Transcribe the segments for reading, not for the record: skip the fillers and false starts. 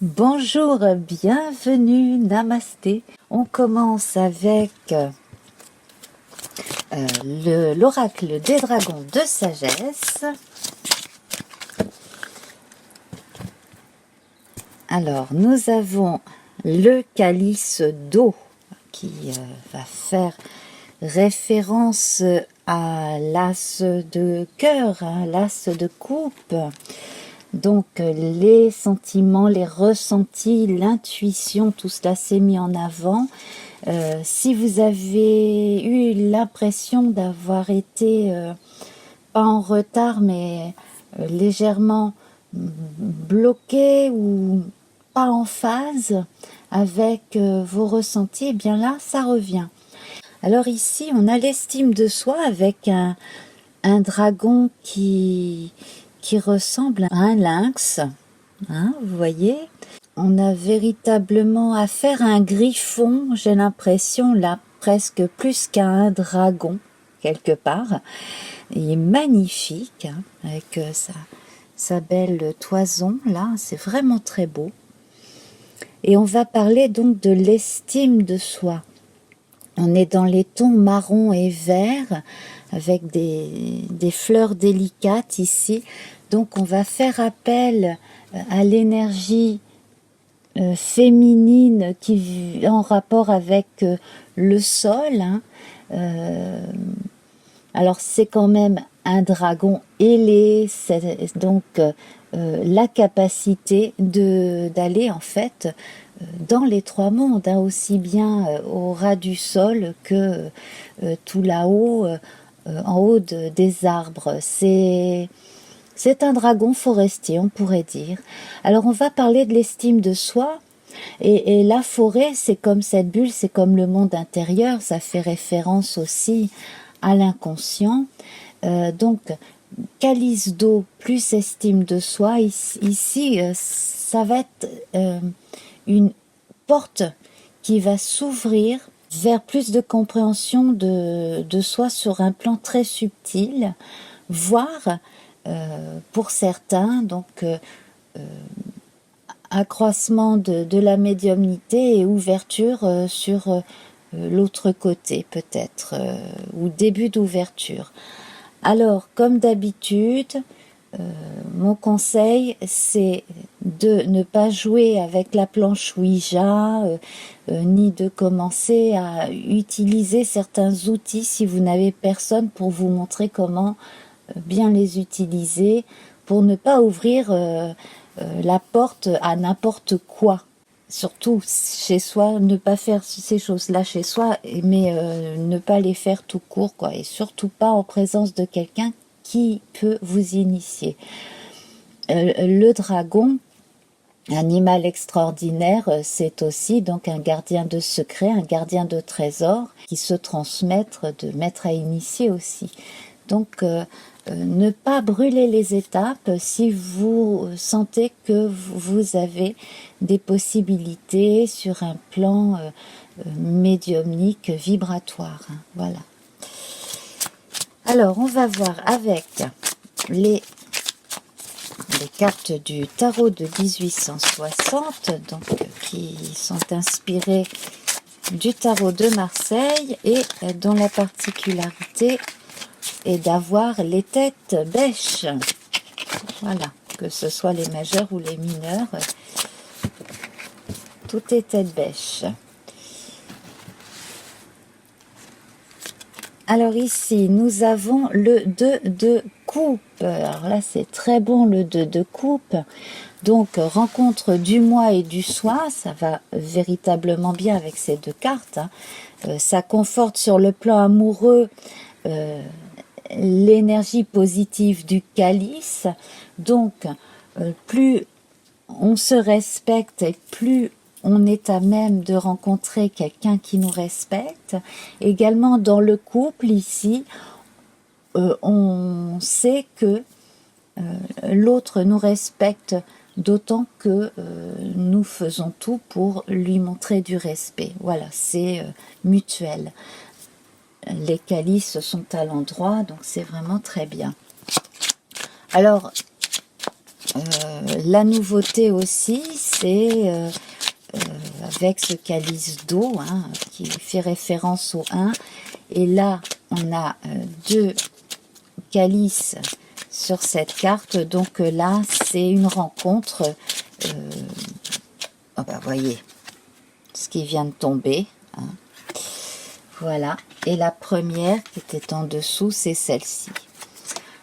Bonjour, bienvenue, namasté. On commence avec l'oracle des dragons de sagesse. Alors, nous avons le calice d'eau qui va faire référence à l'as de cœur, l'as de coupe. Donc les sentiments, les ressentis, l'intuition, tout cela s'est mis en avant. Si vous avez eu l'impression d'avoir été pas en retard mais légèrement bloqué ou pas en phase avec vos ressentis, et bien là ça revient. Alors ici on a l'estime de soi avec un dragon qui ressemble à un lynx, vous voyez. On a véritablement affaire à un griffon, j'ai l'impression là, presque plus qu'à un dragon, quelque part. Il est magnifique, avec sa belle toison, là, c'est vraiment très beau. Et on va parler donc de l'estime de soi. On est dans les tons marron et vert, avec des fleurs délicates ici. Donc on va faire appel à l'énergie féminine qui en rapport avec le sol. Alors c'est quand même un dragon ailé, c'est donc la capacité d'aller en fait dans les trois mondes, aussi bien au ras du sol que tout là-haut, en haut des arbres. C'est un dragon forestier, on pourrait dire. Alors on va parler de l'estime de soi. Et la forêt, c'est comme cette bulle, c'est comme le monde intérieur, ça fait référence aussi à l'inconscient. Donc, calice d'eau plus estime de soi, ici, ça va être une porte qui va s'ouvrir vers plus de compréhension de soi sur un plan très subtil, voire pour certains, donc accroissement de la médiumnité et ouverture sur l'autre côté peut-être, ou début d'ouverture. Alors, comme d'habitude, mon conseil, c'est de ne pas jouer avec la planche Ouija, ni de commencer à utiliser certains outils si vous n'avez personne pour vous montrer comment bien les utiliser, pour ne pas ouvrir la porte à n'importe quoi. Surtout chez soi, ne pas faire ces choses-là chez soi, mais ne pas les faire tout court, quoi. Et surtout pas en présence de quelqu'un qui peut vous initier. Le dragon, animal extraordinaire, c'est aussi donc un gardien de secrets, un gardien de trésors, qui se transmettre, de maître à initier aussi. Donc, ne pas brûler les étapes si vous sentez que vous avez des possibilités sur un plan médiumnique, vibratoire. Voilà. Alors, on va voir avec les cartes du tarot de 1860, donc, qui sont inspirées du tarot de Marseille et dont la particularité et d'avoir les têtes bêches. Voilà, que ce soit les majeurs ou les mineurs, tout est tête bêche. Alors ici, nous avons le 2 de coupe. Alors là, c'est très bon le 2 de coupe. Donc, rencontre du moi et du soi, ça va véritablement bien avec ces deux cartes. Ça conforte sur le plan amoureux l'énergie positive du calice. Donc, plus on se respecte et plus on est à même de rencontrer quelqu'un qui nous respecte. Également dans le couple ici, on sait que l'autre nous respecte, d'autant que nous faisons tout pour lui montrer du respect. Voilà, c'est mutuel. Les calices sont à l'endroit, donc c'est vraiment très bien. Alors, La nouveauté aussi, c'est avec ce calice d'eau hein, qui fait référence au 1. Et là, on a deux calices sur cette carte. Donc là, c'est une rencontre. Oh bah, voyez ce qui vient de tomber. Hein. Voilà. Et la première qui était en dessous, c'est celle-ci.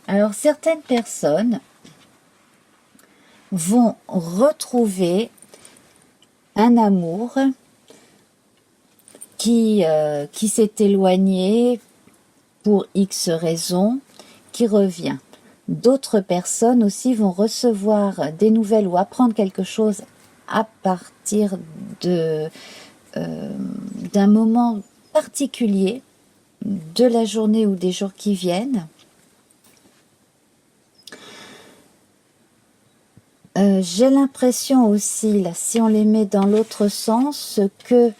Alors, certaines personnes vont retrouver un amour qui s'est éloigné pour X raisons, qui revient. D'autres personnes aussi vont recevoir des nouvelles ou apprendre quelque chose à partir d'un moment particulier de la journée ou des jours qui viennent. J'ai l'impression aussi, là, si on les met dans l'autre sens, que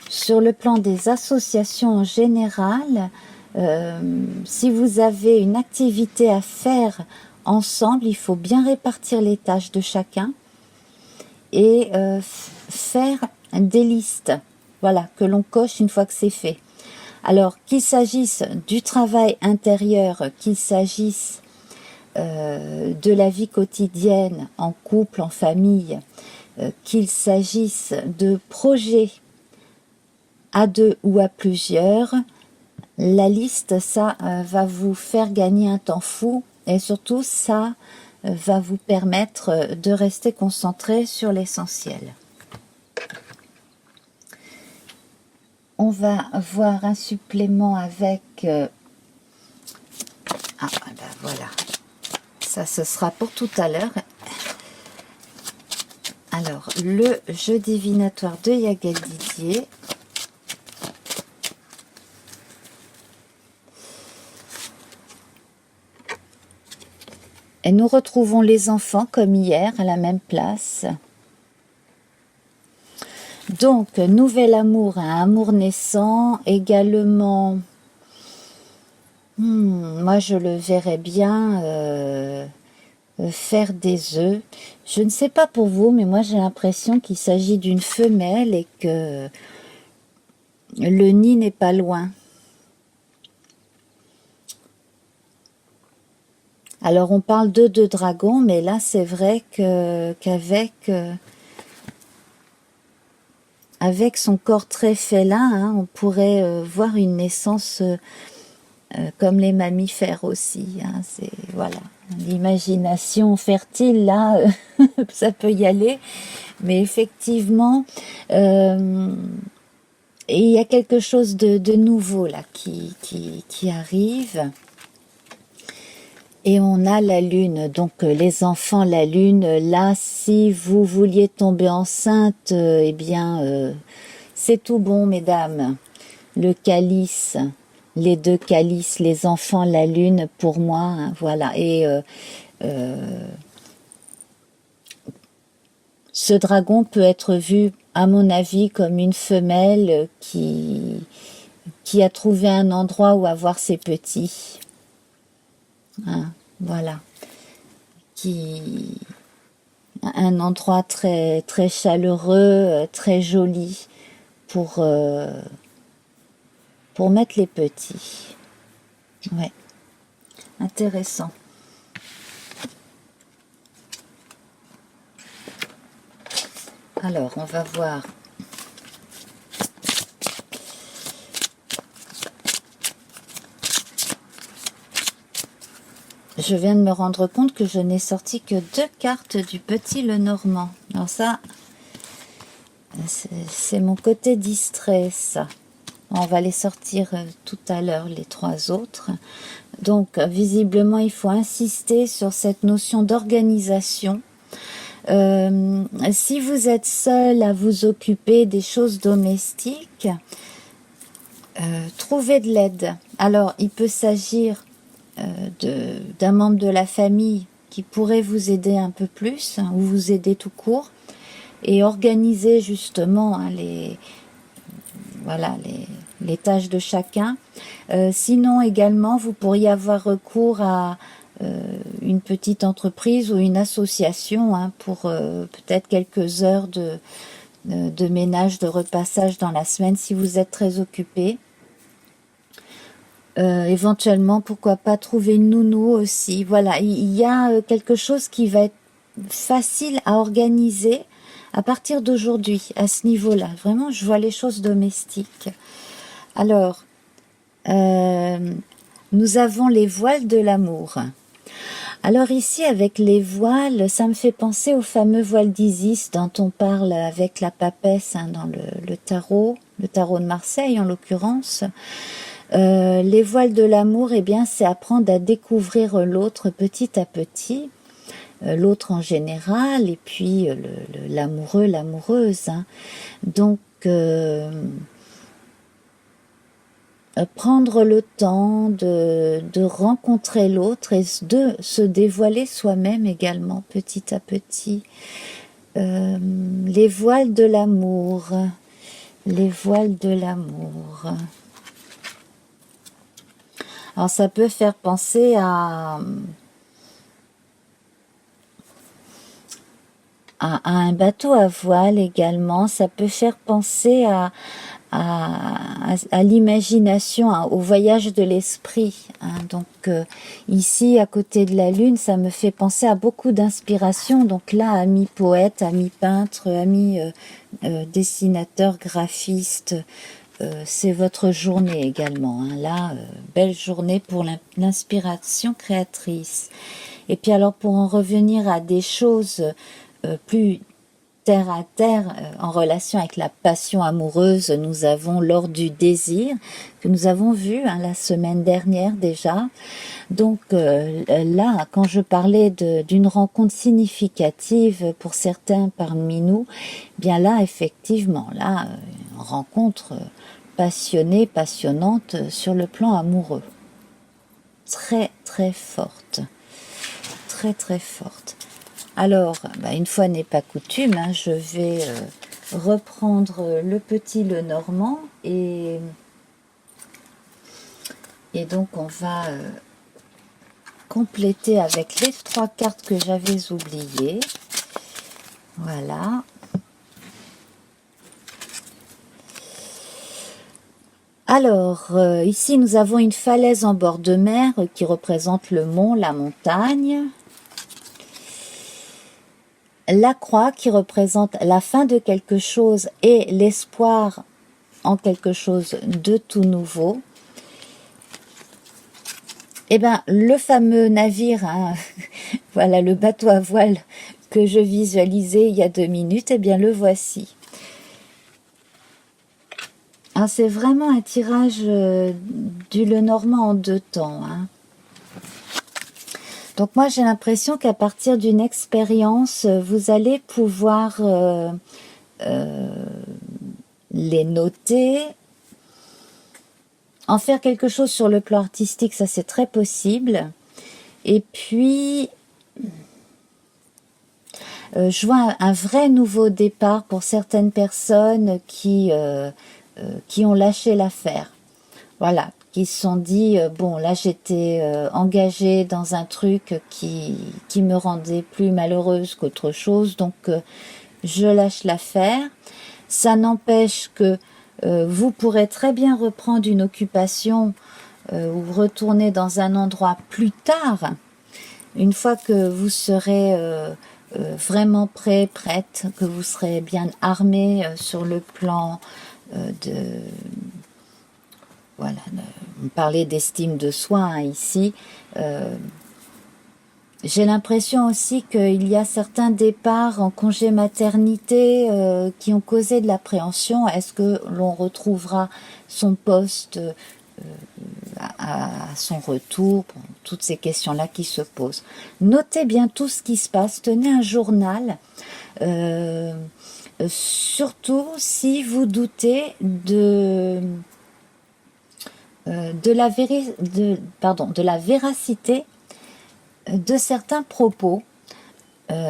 sur le plan des associations en général, si vous avez une activité à faire ensemble, il faut bien répartir les tâches de chacun et faire des listes, voilà, que l'on coche une fois que c'est fait. Alors, qu'il s'agisse du travail intérieur, qu'il s'agisse de la vie quotidienne, en couple, en famille, qu'il s'agisse de projets à deux ou à plusieurs, la liste, ça va vous faire gagner un temps fou et surtout ça va vous permettre de rester concentré sur l'essentiel. On va voir un supplément avec... Ah ben voilà, ça ce sera pour tout à l'heure. Alors, le jeu divinatoire de Yagal Didier. Et nous retrouvons les enfants comme hier à la même place. Donc, nouvel amour, un amour naissant, également, moi je le verrais bien faire des œufs. Je ne sais pas pour vous, mais moi j'ai l'impression qu'il s'agit d'une femelle et que le nid n'est pas loin. Alors on parle d'œufs de dragon, mais là c'est vrai qu'avec avec son corps très félin, hein, on pourrait voir une naissance comme les mammifères aussi. Hein, c'est voilà, l'imagination fertile là, ça peut y aller, mais effectivement, il y a quelque chose de nouveau là qui arrive. Et on a la lune, donc les enfants, la lune, là, si vous vouliez tomber enceinte, eh bien, c'est tout bon, mesdames. Le calice, les deux calices, les enfants, la lune, pour moi, hein, voilà. Et ce dragon peut être vu, à mon avis, comme une femelle qui a trouvé un endroit où avoir ses petits. Hein, voilà, un endroit très très chaleureux, très joli pour mettre les petits. Ouais, intéressant. Alors, on va voir. Je viens de me rendre compte que je n'ai sorti que 2 cartes du Petit Lenormand. Alors ça, c'est mon côté distrait, ça. On va les sortir tout à l'heure, les 3 autres. Donc, visiblement, il faut insister sur cette notion d'organisation. Si vous êtes seul à vous occuper des choses domestiques, trouvez de l'aide. Alors, il peut s'agir d'un membre de la famille qui pourrait vous aider un peu plus, hein, ou vous aider tout court, et organiser justement hein, les tâches de chacun. Sinon également, vous pourriez avoir recours à une petite entreprise ou une association hein, pour peut-être quelques heures de ménage, de repassage dans la semaine si vous êtes très occupé. Éventuellement, pourquoi pas trouver une nounou aussi. Voilà, il y a quelque chose qui va être facile à organiser à partir d'aujourd'hui, à ce niveau-là. Vraiment, je vois les choses domestiques. Alors, nous avons les voiles de l'amour. Alors ici, avec les voiles, ça me fait penser au fameux voile d'Isis dont on parle avec la papesse hein, dans le tarot de Marseille en l'occurrence. Les voiles de l'amour, eh bien, c'est apprendre à découvrir l'autre petit à petit, l'autre en général, et puis l'amoureux, l'amoureuse. Hein. Donc, prendre le temps de rencontrer l'autre et de se dévoiler soi-même également, petit à petit. Les voiles de l'amour. Les voiles de l'amour. Alors ça peut faire penser à un bateau à voile également. Ça peut faire penser à l'imagination, hein, au voyage de l'esprit. Hein. Donc ici, à côté de la lune, ça me fait penser à beaucoup d'inspiration. Donc là, ami poète, ami peintre, ami dessinateur, graphiste, c'est votre journée également. Hein. Là, belle journée pour l'inspiration créatrice. Et puis alors, pour en revenir à des choses plus terre à terre, en relation avec la passion amoureuse, nous avons l'or du désir, que nous avons vu hein, la semaine dernière déjà. Donc là, quand je parlais d'une rencontre significative pour certains parmi nous, bien là, effectivement, là, une rencontre passionnée, passionnante sur le plan amoureux. Très, très forte. Très, très forte. Alors, une fois n'est pas coutume, hein, je vais reprendre le petit Lenormand et donc on va compléter avec les 3 cartes que j'avais oubliées. Voilà. Alors, ici nous avons une falaise en bord de mer qui représente le mont, la montagne. La croix qui représente la fin de quelque chose et l'espoir en quelque chose de tout nouveau. Eh bien, le fameux navire, hein, voilà, le bateau à voile que je visualisais il y a 2 minutes, eh bien, le voici. C'est vraiment un tirage du Lenormand en 2 temps, hein. Donc moi j'ai l'impression qu'à partir d'une expérience, vous allez pouvoir les noter, en faire quelque chose sur le plan artistique, ça c'est très possible. Et puis, je vois un vrai nouveau départ pour certaines personnes qui ont lâché l'affaire. Voilà, qui se sont dit, bon, là j'étais engagée dans un truc qui me rendait plus malheureuse qu'autre chose, donc je lâche l'affaire. Ça n'empêche que vous pourrez très bien reprendre une occupation ou retourner dans un endroit plus tard, une fois que vous serez vraiment prêt, prête, que vous serez bien armé sur le plan voilà, on parlait d'estime de soi hein, ici. J'ai l'impression aussi qu'il y a certains départs en congé maternité qui ont causé de l'appréhension. Est-ce que l'on retrouvera son poste à son retour? Bon, toutes ces questions-là qui se posent. Notez bien tout ce qui se passe. Tenez un journal. Surtout si vous doutez de la véracité de certains propos,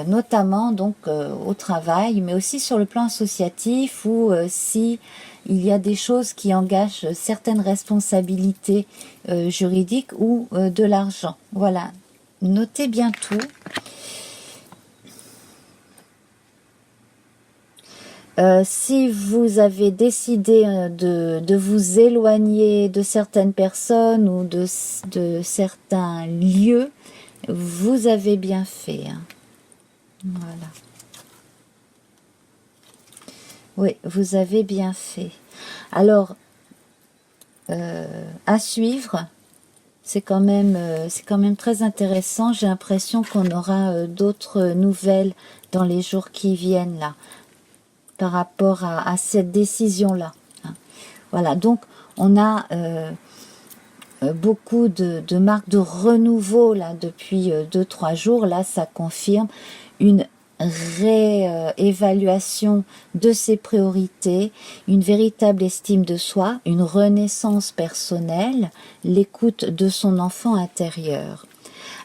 notamment donc au travail, mais aussi sur le plan associatif ou si il y a des choses qui engagent certaines responsabilités juridiques ou de l'argent. Voilà, notez bien tout. Si vous avez décidé de vous éloigner de certaines personnes ou de certains lieux, vous avez bien fait. Hein. Voilà. Oui, vous avez bien fait. Alors, à suivre, c'est quand même très intéressant. J'ai l'impression qu'on aura d'autres nouvelles dans les jours qui viennent là, par rapport à cette décision-là. Hein. Voilà, donc on a beaucoup de marques de renouveau là depuis 2-3 jours. Là, ça confirme une réévaluation de ses priorités, une véritable estime de soi, une renaissance personnelle, l'écoute de son enfant intérieur.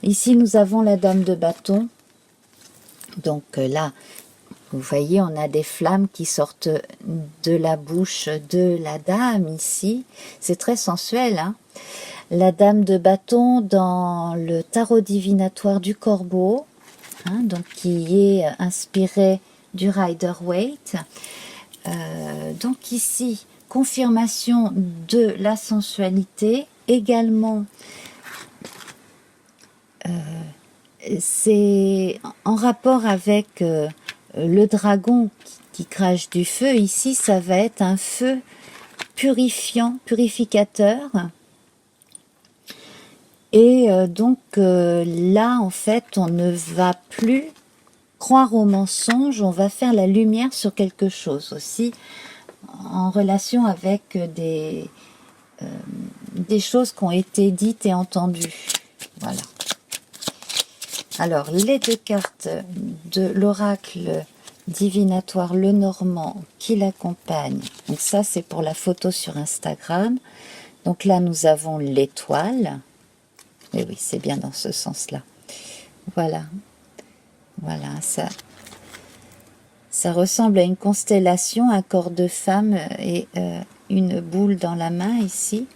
Ici, nous avons la dame de bâton. Donc là, vous voyez, on a des flammes qui sortent de la bouche de la dame ici. C'est très sensuel, hein. La dame de bâton dans le tarot divinatoire du corbeau, hein, donc qui est inspiré du Rider-Waite. Donc ici, confirmation de la sensualité. Également, c'est en rapport avec le dragon qui crache du feu. Ici, ça va être un feu purifiant, purificateur. Et donc là, en fait, on ne va plus croire aux mensonges, on va faire la lumière sur quelque chose aussi, en relation avec des choses qui ont été dites et entendues. Voilà. Alors, les 2 cartes de l'oracle divinatoire Lenormand qui l'accompagne. Donc ça, c'est pour la photo sur Instagram. Donc là, nous avons l'étoile. Et oui, c'est bien dans ce sens-là. Voilà. Voilà, ça ressemble à une constellation, un corps de femme et une boule dans la main ici.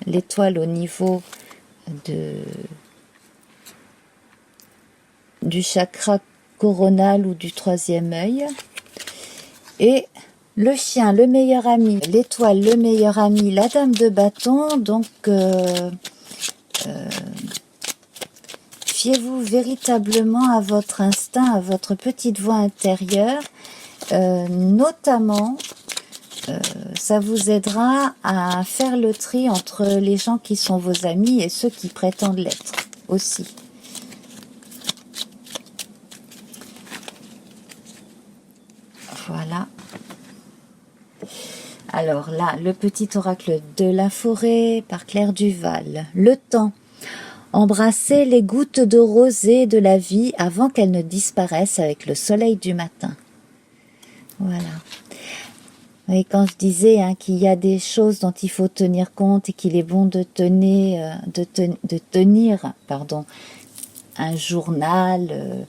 L'étoile au niveau du chakra coronal ou du 3e œil. Et le chien, le meilleur ami. L'étoile, le meilleur ami. La dame de bâton, donc... fiez-vous véritablement à votre instinct, à votre petite voix intérieure. Notamment, ça vous aidera à faire le tri entre les gens qui sont vos amis et ceux qui prétendent l'être aussi. Voilà. Alors là, le petit oracle de la forêt par Claire Duval. Le temps. Embrassez les gouttes de rosée de la vie avant qu'elles ne disparaissent avec le soleil du matin. Voilà. Et quand je disais hein, qu'il y a des choses dont il faut tenir compte et qu'il est bon de tenir un journal,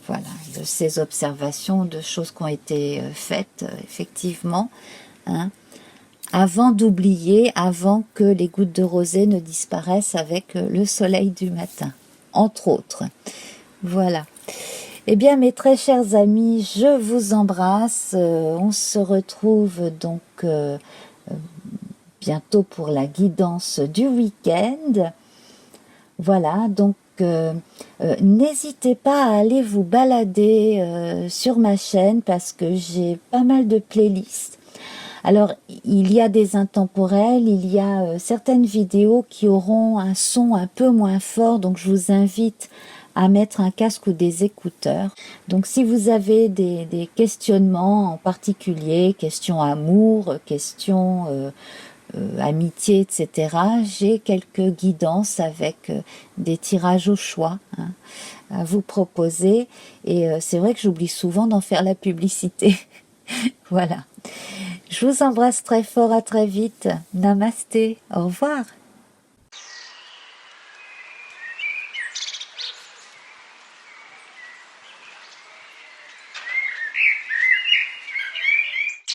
voilà, de ces observations, de choses qui ont été faites, effectivement, hein, avant d'oublier, avant que les gouttes de rosée ne disparaissent avec le soleil du matin, entre autres. Voilà. Eh bien, mes très chers amis, je vous embrasse. On se retrouve donc bientôt pour la guidance du week-end. Voilà, donc n'hésitez pas à aller vous balader sur ma chaîne parce que j'ai pas mal de playlists. Alors, il y a des intemporels, il y a certaines vidéos qui auront un son un peu moins fort, donc je vous invite à mettre un casque ou des écouteurs. Donc, si vous avez des questionnements en particulier, questions amour, questions amitié, etc., j'ai quelques guidances avec des tirages au choix hein, à vous proposer. Et c'est vrai que j'oublie souvent d'en faire la publicité. Voilà. Je vous embrasse très fort, à très vite. Namasté, au revoir.